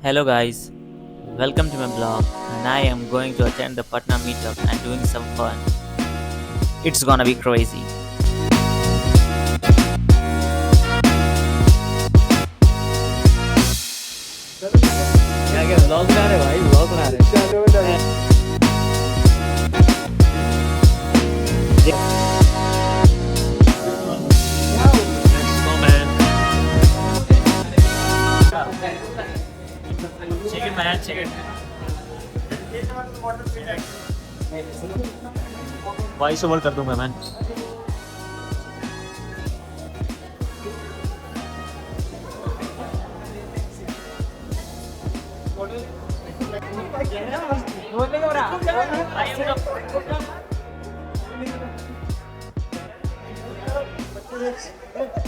Hello guys, welcome to my blog and I am going to attend the Patna meetup and doing some fun. It's gonna be crazy. क्या vlog बना रहे भाई vlog बना रहे Chicken man, chicken. Voice over कर दूंगा मैं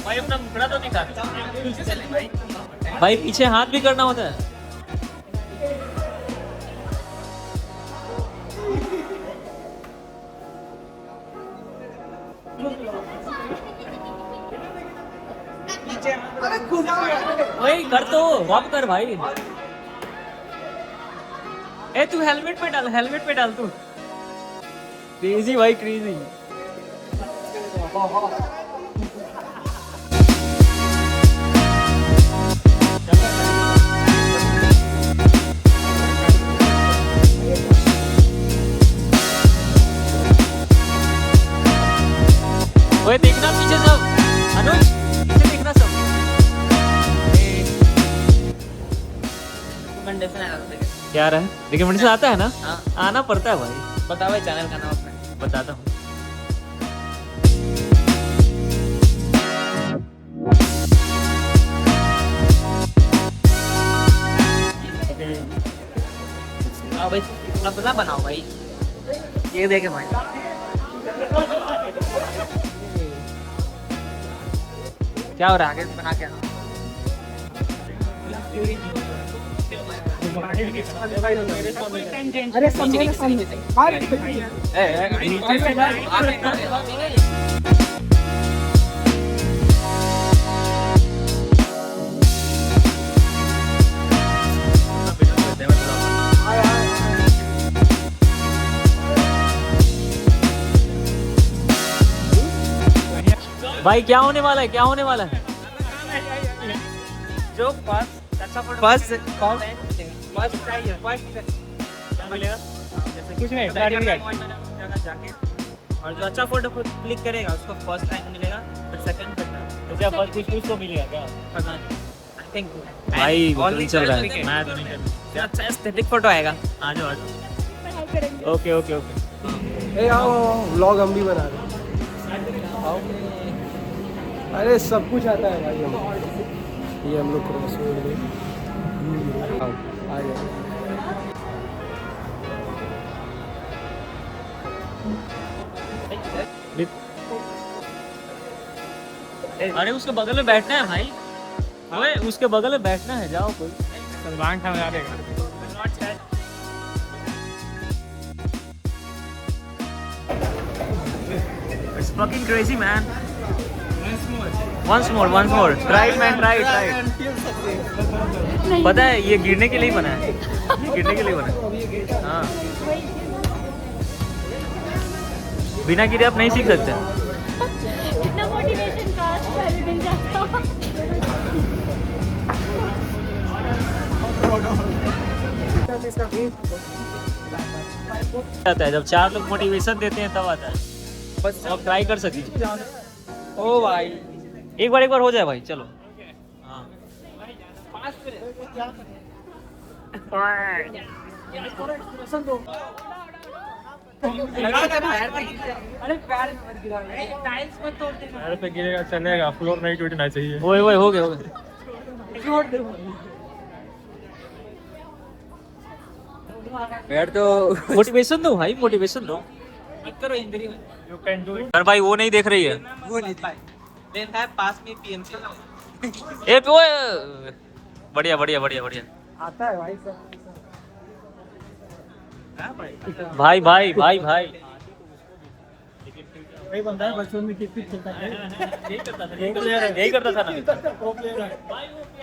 भाई अपना मुखड़ा तो दिखा। भाई पीछे हाथ भी करना होता है भाई कर तो वॉक कर भाई ए तू हेलमेट पे डाल तू क्रेजी भाई क्रेजी ओए देखना पीछे सब अनुज पीछे देखना सब क्या रहा है रिकमेंडेशन आता है ना आना पड़ता है भाई बता भाई चैनल का नाम अपना। बताता हूँ हाँ भाई अपना बनाओ भाई। ये देखे भाई क्या हो रहा है आगे बना के अरे समझे ना समझे भाई क्या होने वाला है जो फर्स्ट अच्छा फर्स्ट चाहिए मिलेगा कुछ नहीं जाके और जो अच्छा फोटो क्लिक करेगा उसको फर्स्ट रैंक मिलेगा फिर सेकंड करना कुछ तो मिलेगा क्या आई थिंक भाई ऑनलाइन चल रहा है मैं तो नहीं कर अच्छा एस्थेटिक फोटो आएगा। आ जाओ ओके ए आओ व्लॉग हम भी बना रहे हैं। आओ अरे सब कुछ आता है भाई हम ये हम लोग क्रॉस रोड में आ गए अरे उसके बगल में बैठना है भाई ओए उसके बगल में बैठना है जाओ कोई सलमान खान आ देगा It's fucking crazy man. Once more. Try it man, try it. पता है ये गिरने के लिए बना है गिरने के लिए बना है हाँ बिना गिरे आप नहीं सीख सकते इतना मोटिवेशन काश पहले मिल जाता। आता है जब चार लोग मोटिवेशन देते हैं तब आता है बस आप ट्राई कर सकते ओ भाई एक बार हो जाए भाई चलो हाँ पैर पे गिरेगा चलेगा फ्लोर नहीं टूटना चाहिए ओए हो गया यार तो मोटिवेशन दो भाई मोटिवेशन दो करो इंद्री यू कैन डू इट पर भाई वो नहीं देख रही है वो नहीं था देन है पास में पीएमसी ए ओए बढ़िया आता है भाई सब भाई वही बनता है बचपन में कितनी खेलता है यही करता था ना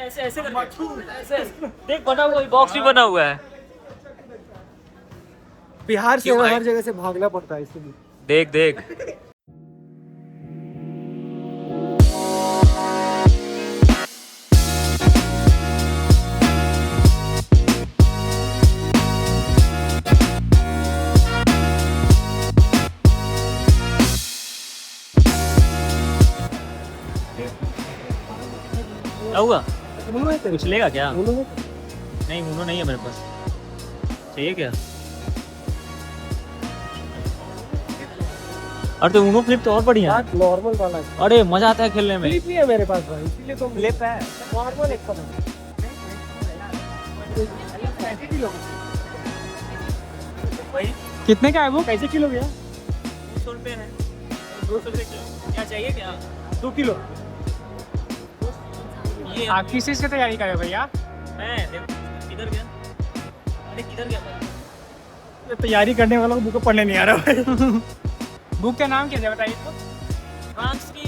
ऐसे ऐसे ऐसे देख बना हुआ बॉक्स भी बना हुआ है। बिहार से क्यों भाई? हर जगह से भागना पड़ता है इसलिए। देख देख क्या हुआ? उन्हों है तेरे? कुछ लेगा क्या? उन्हों है? नहीं उनो नहीं है मेरे पास। चाहिए क्या? अरे तो उनो फ्लिप तो और बढ़िया है। बात नॉर्मल वाला है। अरे मजा आता है खेलने में। फ्लिप नहीं है मेरे पास भाई, इसीलिए तो फ्लिप है नॉर्मल एक कदम। कितने का है वो? कैसे किलो गया? 200 रुपये है। 200 रुपये किलो। क्या चाहिए क्या? 2 किलो। ये आप किस चीज़ की तैयारी कर रहे हो भैया? मैं देखो किधर गया? अरे किधर गया भाई? तैयारी करने वालों को बुक पढ़ने नहीं आ रहा भाई। बुक का नाम क्या है बताइए तो? फ्रांस की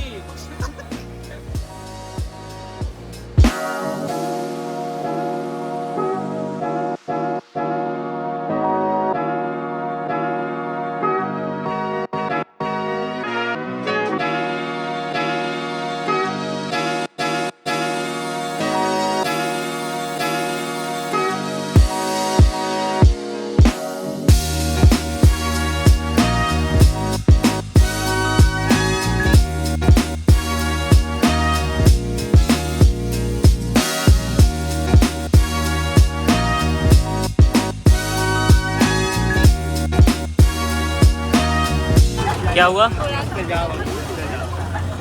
क्या हुआ?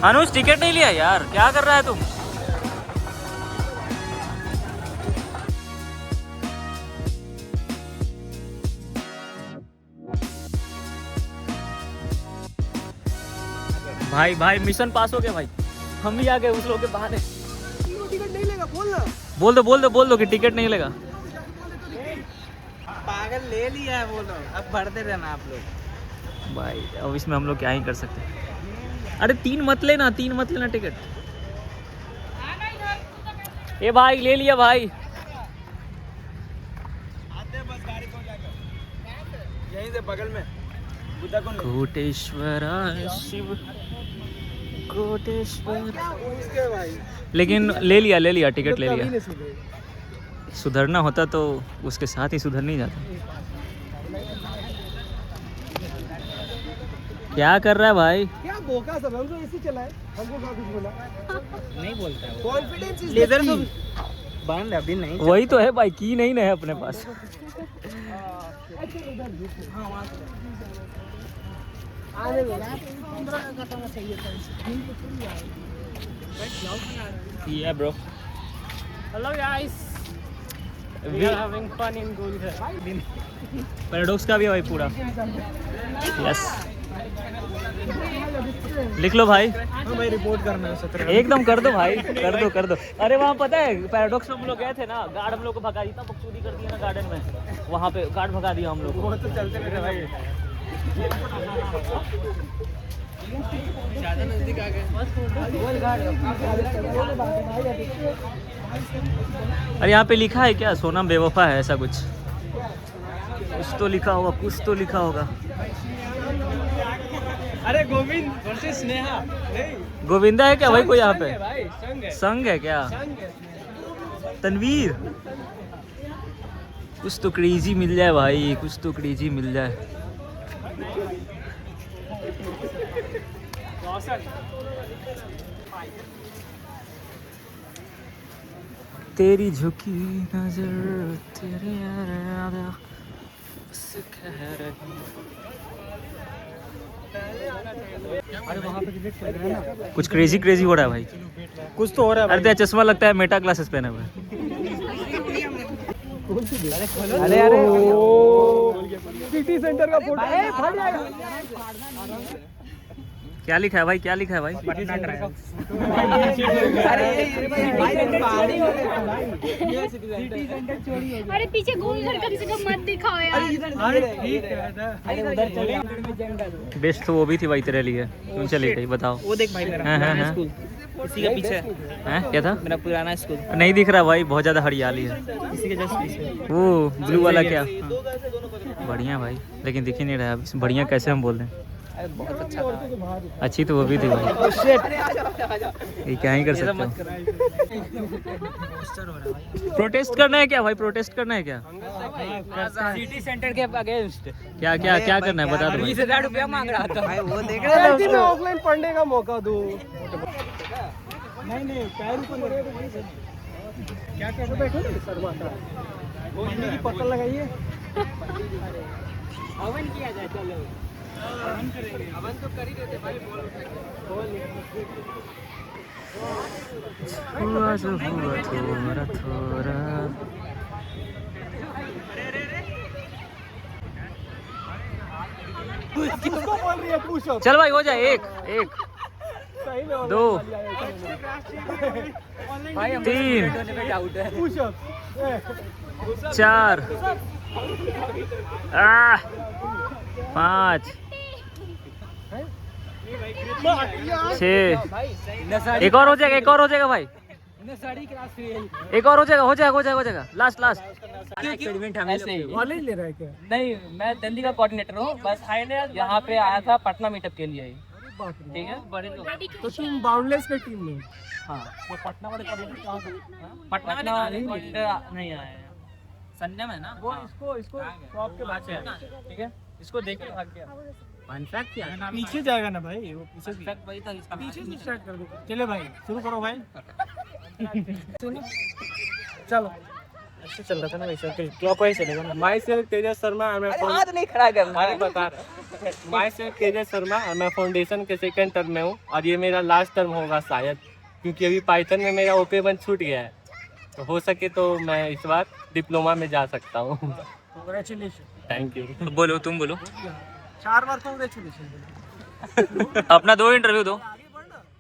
अनुज टिकट नहीं लिया यार, क्या कर रहा है तुम? भाई भाई मिशन पास हो गया भाई, हम भी आ गए उस लोग के बहाने। टिकट नहीं लेगा बोल ना। बोल दो कि टिकट नहीं लेगा। पागल ले लिया है वो लोग, अब भरते रहना आप लोग। भाई अब इसमें हम लोग क्या ही कर सकते हैं। अरे 3 मत लेना टिकट। ए भाई ले लिया भाई। यहीं से बगल में बुद्धा को कोटेश्वरा शिव कोटेश्वर। उसके भाई लेकिन ले लिया टिकट ले कभी लिया। नहीं सुधरेगा। सुधरना होता तो उसके साथ ही सुधर नहीं जाता। क्या कर रहा है भाई? क्या बोका सब, हम तो ऐसे चलाए, हमको क्या कुछ बोला। नहीं बोलता है। कॉन्फिडेंस इज लेदर तो बंद अभी नहीं। वही तो है भाई, की नहीं है अपने पास। आने दो। Yeah bro. Hello guys, we are having fun in Golghar. Paradox का भी है भाई पूरा। यस लिख लो भाई। हाँ भाई रिपोर्ट करना है 17। एकदम कर दो भाई, कर दो। अरे वहाँ पता है पैराडॉक्स में हम लोग गए थे ना, गार्ड हम लोग को भगा दिया, बकचोदी कर दिया ना गार्डन में। वहाँ पे गार्ड भगा दिया हम लोग को। तो चलते रहते भाई। ज़्यादा नजदीक आ गए। अरे यहाँ पे लिखा है क्या, सोनम बेवफा है, ऐसा कुछ तो लिखा होगा। अरे गोविंद वर्सेस स्नेहा। नहीं, गोविंदा है क्या भाई कोई यहाँ संग है पे? भाई, संग है। संग है क्या? संग है। तनवीर कुछ तो क्रेजी मिल जाए भाई, रोशन। तेरी झुकी नजर तेरे याद बस कह रही। अरे वहाँ पे क्रिकेट खेल रहे हैं ना। कुछ क्रेजी हो रहा है भाई। कुछ तो हो रहा है अरे तेरा चश्मा लगता है मेटा ग्लासेस पहने हुए। अरे सिटी सेंटर का फोटो। क्या लिखा है भाई, क्या लिखा है भाई? पटना ट्रायल। अरे पीछे गोल घर कम से कम मत दिखाओ यार। बेस्ट तो वो भी थी भाई तेरे लिए, तुम चली गई, बताओ। वो देख भाई मेरा हाँ, हाँ, पुराना हाँ। स्कूल इसी के पीछे है। हैं क्या था? मेरा पुराना स्कूल नहीं दिख रहा भाई, बहुत ज्यादा हरियाली है। इसी के जस्ट पीछे। वो ब्लू वाला क्या? बढ़िया भाई, लेकिन दिख ही नहीं रहा है। बढ़िया कैसे हम बोल रहे हैं? अरे बहुत अच्छा था। अच्छी तो वो भी थी भाई, ये क्या ही कर सकते हो। प्रोटेस्ट करना है क्या भाई? प्रोटेस्ट करना है क्या? सिटी सेंटर के अगेंस्ट क्या क्या क्या करना है बता दो भाई। 20,000 रुपया मांग रहा था भाई, वो देख गलती में ऑफलाइन पढ़ने का मौका दो। नहीं पैर ऊपर क्या कर बैठो ना शर्मा का की पकड़ लगाइए। हवन किया जाए, चलो अवन तो कर ही देते भाई। हुआ जो हुआ थोड़ा थोड़ा। किसको बोल रही है पुशअप? चल भाई हो जाए, एक एक सही में 2 भाई 3 डाउट है। पुशअप 4 5 6। एक और हो जाएगा, एक और हो जाएगा भाई, एक और हो जाएगा, हो जाएगा हो जाएगा। लास्ट एक्सपेरिमेंट हमें ऐसे ही। कॉलेज ले रहा है क्या? नहीं, मैं दिल्ली का कोऑर्डिनेटर हूँ, बस यहाँ पे आया था पटना मीटअप के लिए। ठीक है, बड़े लोग। तो तुम बाउंडलेस के टीम में? हाँ, वो पटना वाले पटना नहीं आया है, संडे में ना। वो इसको शॉप के बाद से आया, ठीक है, इसको देख के भाग गया। फैक्ट क्या है? पीछे जाएगा ना भाई, वो पीछे भी। फैक्ट वही था, इसका पीछे से स्टार्ट कर दो। चलो भाई शुरू करो भाई। चलो ऐसे चल रहा था ना वैसे, क्लॉकवाइज चलेगा ना। माई सेल्फ तेजस शर्मा मैं हाथ नहीं खड़ा करना। बता रहा माई सेल्फ तेजस शर्मा मैं फाउंडेशन के सेकंड टर्म में हूँ और ये मेरा लास्ट टर्म होगा शायद, क्योंकि अभी पाइथन में मेरा OP1 छूट गया है, तो हो सके तो मैं इस बार डिप्लोमा में जा सकता हूँ। कांग्रेचुलेशन। Thank you. बोलो, तुम बोलो। 4 बार कांग्रेचुलेशन। अपना 2 इंटरव्यू दो।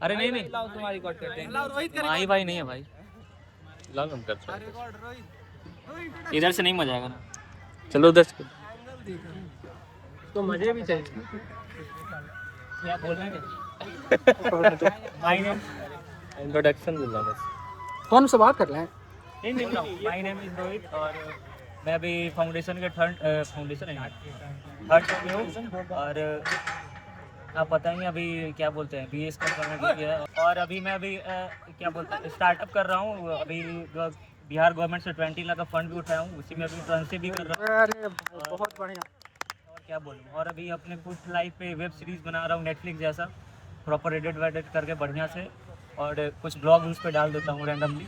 अरे नहीं तुम्हारी रिकॉर्ड करते हैं। माही भाई नहीं है भाई, लाओ हम करते हैं। इधर से नहीं मजा आएगा ना। चलो 10 तो मजे भी चाहिए। क्या बोल रहे हैं? इंट्रोडक्शन दूंगा बस। कौन से बात कर रहे हैं? नहीं, माय नेम इज रोहित और मैं अभी फाउंडेशन के थर्ड में हूँ। और आप बताएंगे अभी क्या बोलते हैं, BS करना है। और अभी मैं अभी क्या बोलते हैं स्टार्टअप कर रहा हूँ। अभी बिहार गवर्नमेंट से 20 लाख का फंड भी उठाया हूँ, उसी में अभी ट्रांसफर भी कर रहा हूँ। अरे बहुत बढ़िया। और क्या बोलूँ, और अभी अपने कुछ लाइफ पे वेब सीरीज़ बना रहा हूँ नेटफ्लिक्स जैसा, प्रॉपर एडिट करके बढ़िया से, और कुछ ब्लॉग उस पर डाल देता हूँ रैंडमली।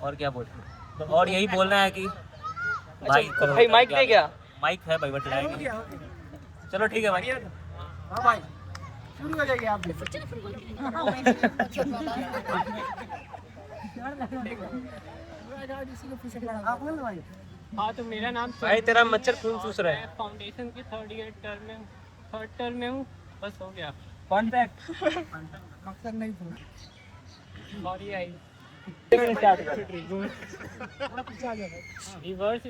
और क्या बोलूँ, और यही बोलना है कि भाई माइक ले गया। माइक है भाई, बट लाएंगे। चलो ठीक है भाई। हाँ भाई शुरू हो जाएगी आप। हाँ तो मेरा नाम भाई तेरा मच्छर खून चूस रहा है। फाउंडेशन के थर्ड टर्म में हूँ, बस हो गया। फन फैक्ट मकसद नहीं था। Sorry I reverse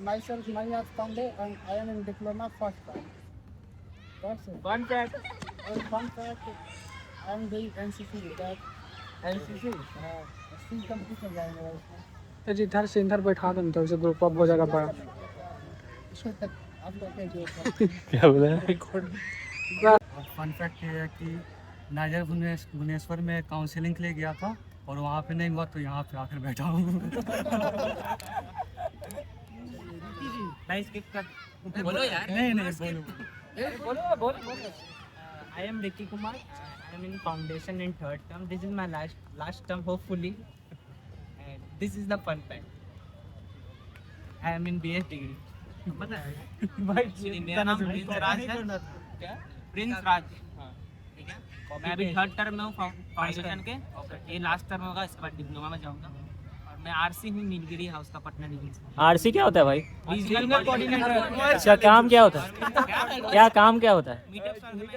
myself Mayat Pandey and I am in diploma first time. That's it. Fun fact Fun fact, I am doing NCC. NCC? C complete कर जाएंगे उसमें। तो जिधर से इधर बैठा दो तो उसे ग्रुप अप हो जाएगा बड़ा। क्या बोला? फन फैक्ट ये है कि नाजर भुवनेश्वर में काउंसलिंग के लिए गया था और वहाँ पे नहीं हुआ तो यहाँ पे आकर बैठा हूँ। नहीं स्किप कर। बोलो यार। नहीं बोलो। I am Ricky Kumar. I am in foundation in third term. This is my last term hopefully. And this is the fun fact. I am in BS degree. पता है? भाई मेरा नाम प्रिंस राज है। क्या? प्रिंस राज। ठीक है। मैं अभी थर्ड टर्म में हूँ फाउंडेशन के। ये लास्ट टर्म होगा, इसके बाद डिप्लोमा में जाऊँगा। और मैं आरसी हूँ नीलगिरी हाउस का पटना डिवीजन से। आरसी क्या होता है भाई? Regional coordinator. अच्छा, काम क्या होता है? क्या काम क्या होता है?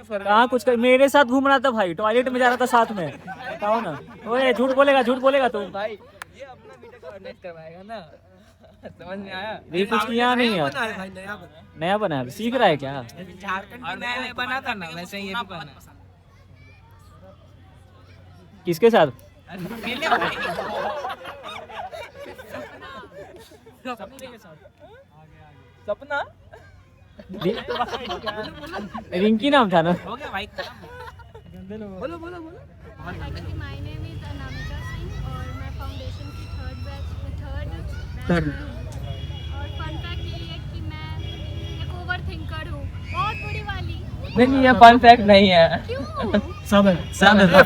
कहाँ कुछ मेरे साथ घूम रहा था भाई, टॉयलेट में जा रहा था साथ में, बताओ ना। ओए झूठ बोलेगा तू भाई ये अपना मीटर कोऑर्डिनेट करवाएगा ना, समझ में आया? ये कुछ किया नहीं यार, नया बना है, सीख रहा है क्या? झारखंड में नया बना था ना, वैसे ये भी बना। किसके साथ? अकेले भाई। सपना रिंकी नाम था ना? हो गया भाई। बोलो बोलो बोलो। Actually, my name is Anamika Singh और मैं फाउंडेशन की थर्ड बैच Third. में हूँ। और फन फैक्ट ये है कि मैं एक ओवर थिंकर हूँ, बहुत बड़ी वाली। नहीं ये फन फैक्ट नहीं है। क्यों? सब है।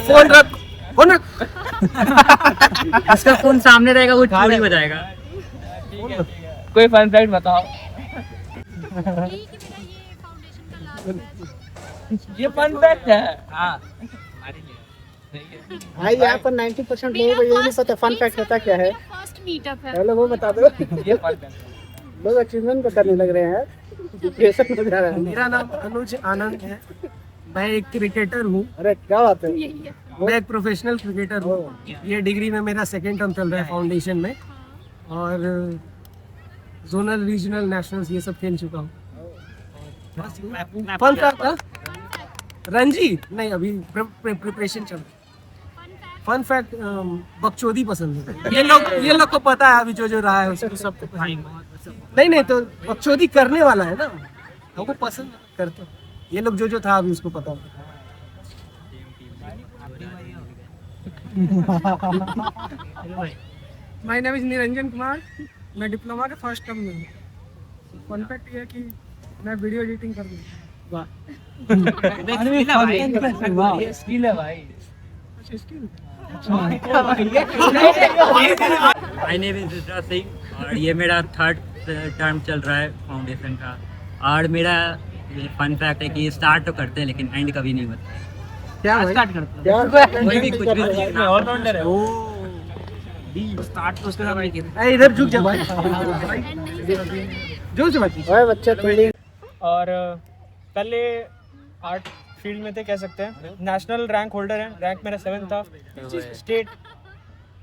फोन रख, फोन रख। इसका फोन सामने रहेगा, वो चोरी हो जाएगा। कोई फन फैक्ट बताओ। यही कि मेरा ये फाउंडेशन का लास्ट बैच। ये फन फैक्ट है। हाँ भाई यहाँ पर 90% लोगों को ये नहीं पता फन फैक्ट होता क्या है। फर्स्ट मीटअप है। पहले वो बता दो। ये फन फैक्ट। लोग अचीवमेंट करने लग रहे हैं। डिप्रेशन हो जा रहा है। मेरा नाम अनुज आनंद है, मैं एक क्रिकेटर हूँ, अरे क्या बात है। यही है। मैं एक प्रोफेशनल क्रिकेटर हूँ। ये डिग्री में मेरा सेकेंड टर्म चल रहा है फाउंडेशन में, और जोनल रीजनल नेशनल्स ये सब खेल चुका हूँ। फन फैक्ट रणजी नहीं, अभी प्रिपरेशन चल रहा है। फन फैक्ट बकचोदी पसंद है। ये लोग को पता है अभी जो रहा है उसको सब नहीं तो बकचोदी करने वाला है ना, हमको पसंद करते। ये लोग जो था अभी उसको पता है। My name is Niranjan Kumar, मैं डिप्लोमा के फर्स्ट टर्म में हूँ। फन फैक्ट ये है कि मैं वीडियो एडिटिंग कर दूँ। स्किल है भाई। My name is Rudra Singh और ये मेरा थर्ड टर्म चल रहा है फाउंडेशन का। और मेरा फन फैक्ट है कि स्टार्ट तो करते हैं लेकिन एंड कभी नहीं होता। क्या स्टार्ट करते हैं। क्या कोई भी कुछ भी सीखना। ऑलराउंडर है। स्टार्ट तो उसके साथ नहीं किया। इधर झुक जा भाई, ओए बच्चे थोड़ी। और पहले आर्ट फील्ड में थे, कह सकते हैं नेशनल रैंक होल्डर हैं। रैंक मेरा 7th था। स्टेट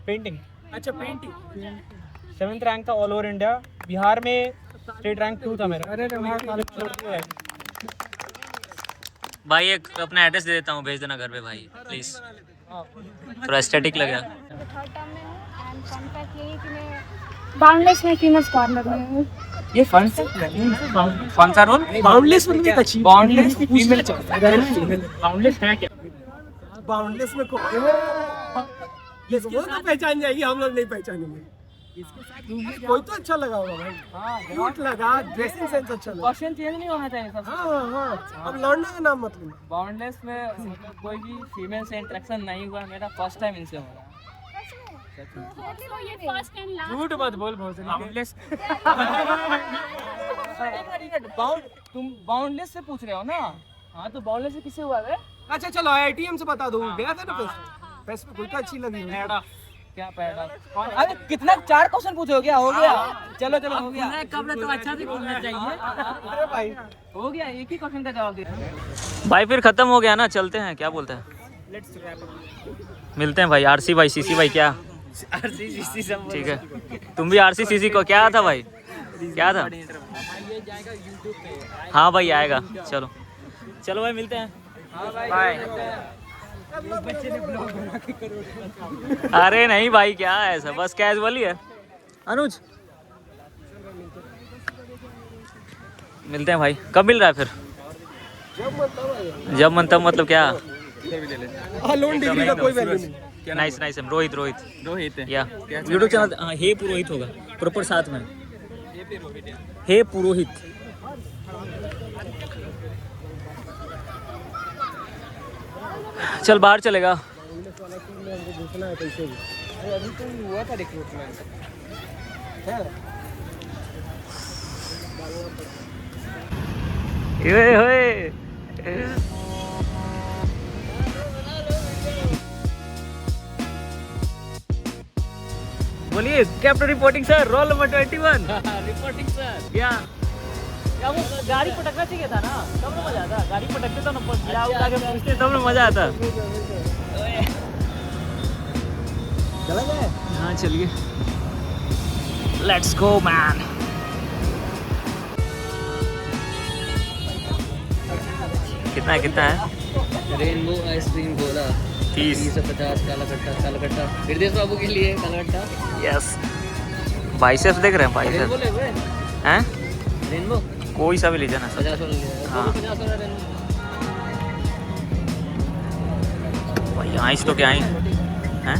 पेंटिंग, अच्छा पेंटिंग 7th रैंक था ऑल ओवर इंडिया। बिहार में स्टेट रैंक 2 था मेरा। अरे भाई एक अपना एड्रेस दे देता हूँ, भेज देना घर पे भाई प्लीज, थोड़ा एस्थेटिक लगेगा। थर्ड टर्म में हूँ एंड फन फैक्ट यही है कि मैं बांग्लादेश में फीमेल कॉर्नर में हूँ। ये फन फैक्ट है। कौन सा रोल? बाउंडलेस में अच्छी बाउंडलेस फीमेल बाउंडलेस है क्या? बाउंडलेस में ये वो तो पहचान जाएगी, हम लोग नहीं पहचानेंगे। कोई तो अच्छा लगा होगा भाई। हाँ क्यूट लगा, ड्रेसिंग सेंस अच्छा लगा। क्वेश्चन चेंज नहीं होना चाहिए सब। हाँ अब लौंडे का नाम मत लेना। बाउंडलेस में कोई भी फीमेल से इंटरेक्शन नहीं हुआ, मेरा फर्स्ट टाइम इनसे हो रहा है। तो ये फर्स्ट एंड लास्ट। झूठ मत बोल बहुत। बाउंडलेस तुम बाउंडलेस से पूछ रहे हो ना? हाँ तो बाउंडलेस से किससे हुआ है? अच्छा चलो IITM से बता दो, गया था ना फेस्ट में, कोई तो अच्छी लगी। क्या पैडा? अरे कितना 4 क्वेश्चन पूछे हो गया? हो गया। चलो चलो हो गया। कब तो अच्छा से बोलना चाहिए। अरे भाई हो गया, एक ही क्वेश्चन का जवाब दे। भाई फिर खत्म हो गया ना, चलते हैं, क्या बोलते हैं? मिलते हैं भाई। RC भाई, CC भाई, क्या ठीक है? तुम भी RC CC को क्या था भाई, क्या था? हाँ भाई आएगा। चलो चलो भाई मिलते हैं। बाय। अरे नहीं भाई, क्या है ऐसा, बस कैजुअल ही है। अनुज मिलते हैं भाई, कब मिल रहा है फिर? जब मन तब, मतलब क्या? लोन डिग्री का कोई वैल्यू नहीं। नाइस नाइस, रोहित या यूट्यूब चैनल। हे पुरोहित होगा प्रॉपर साथ में, हे पुरोहित। चल बाहर चलेगा। ओए होए बोलिए captain reporting sir, roll number 21। Reporting sir. क्या क्या वो गाड़ी पटकना चाहिए था ना, तब ना मजा आता। गाड़ी पटकते तो ना गिरा उठा के पूछते तब ना मजा आता। चला जाए। हाँ चलिए, लेट्स गो मैन। कितना है कितना है? रेनबो आइसक्रीम गोला 30। 350। काला कट्टा हृदय बाबू के लिए काला कट्टा। यस, बाइसेप्स देख रहे हैं, रेनबो बाइसेप्स ले गए हैं, रेनबो कोई सा भी लीजिए ना सर। 50 वाला लिया। हाँ। 50 वाला रेनबो। भाई यहाँ तो क्या ही हैं?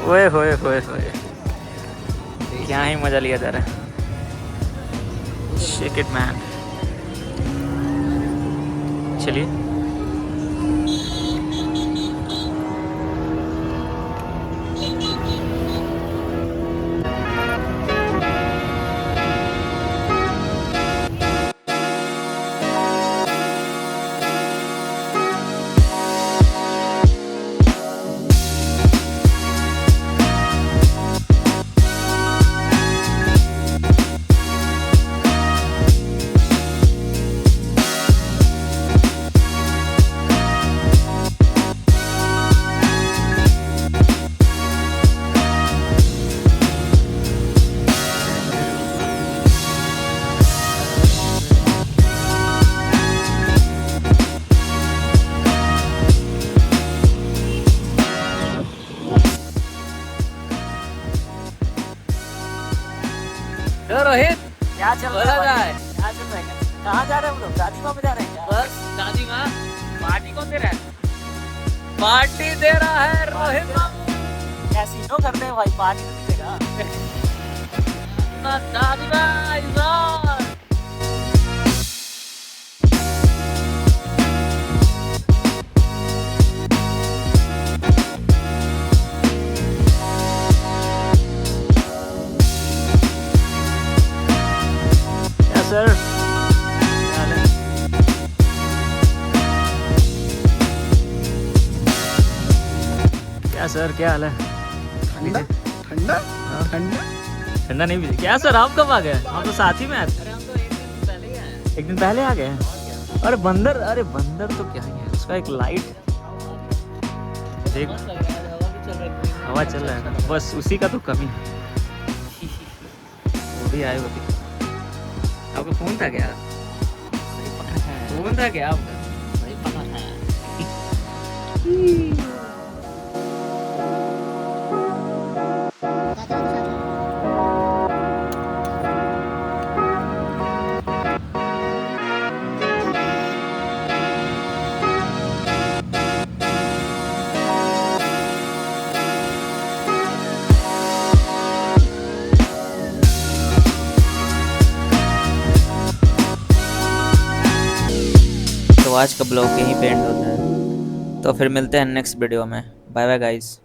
ओए होए होए होए, क्या ही मजा लिया जा रहा है। Shake it man. चलिए, रोहित क्या चल बोला रहा है? जाए। क्या चल रहा है? कहाँ जा रहे हैं हम लोग? दादी माँ में जा रहे हैं क्या? बस दादी माँ पार्टी कौन दे रहा है? पार्टी दे रहा है रोहित बाबू। कैसीनो करते हैं भाई, पार्टी तो दीजिएगा। दादी माँ इज़ार। क्या सर, क्या हाल है? क्या सर, क्या हाल है? ठंडा ठंडा ठंडा। ठंडा नहीं पीते क्या सर? आप कब आ गए? हम तो साथ ही में आए थे। अरे हम तो एक दिन पहले ही आए। एक दिन पहले आ गए हैं। अरे बंदर, अरे बंदर तो क्या ही है, उसका एक लाइट देख, मस्त लग रहा है, हवा भी चल रही है। हवा चल रहा है ना, बस उसी का तो कमी है। वो भी आए होते। आपका फोन था क्या? फोन था क्या आपका? भाई पता है। तो आज का ब्लॉग यहीं पे एंड होता है, तो फिर मिलते हैं नेक्स्ट वीडियो में। Bye bye guys.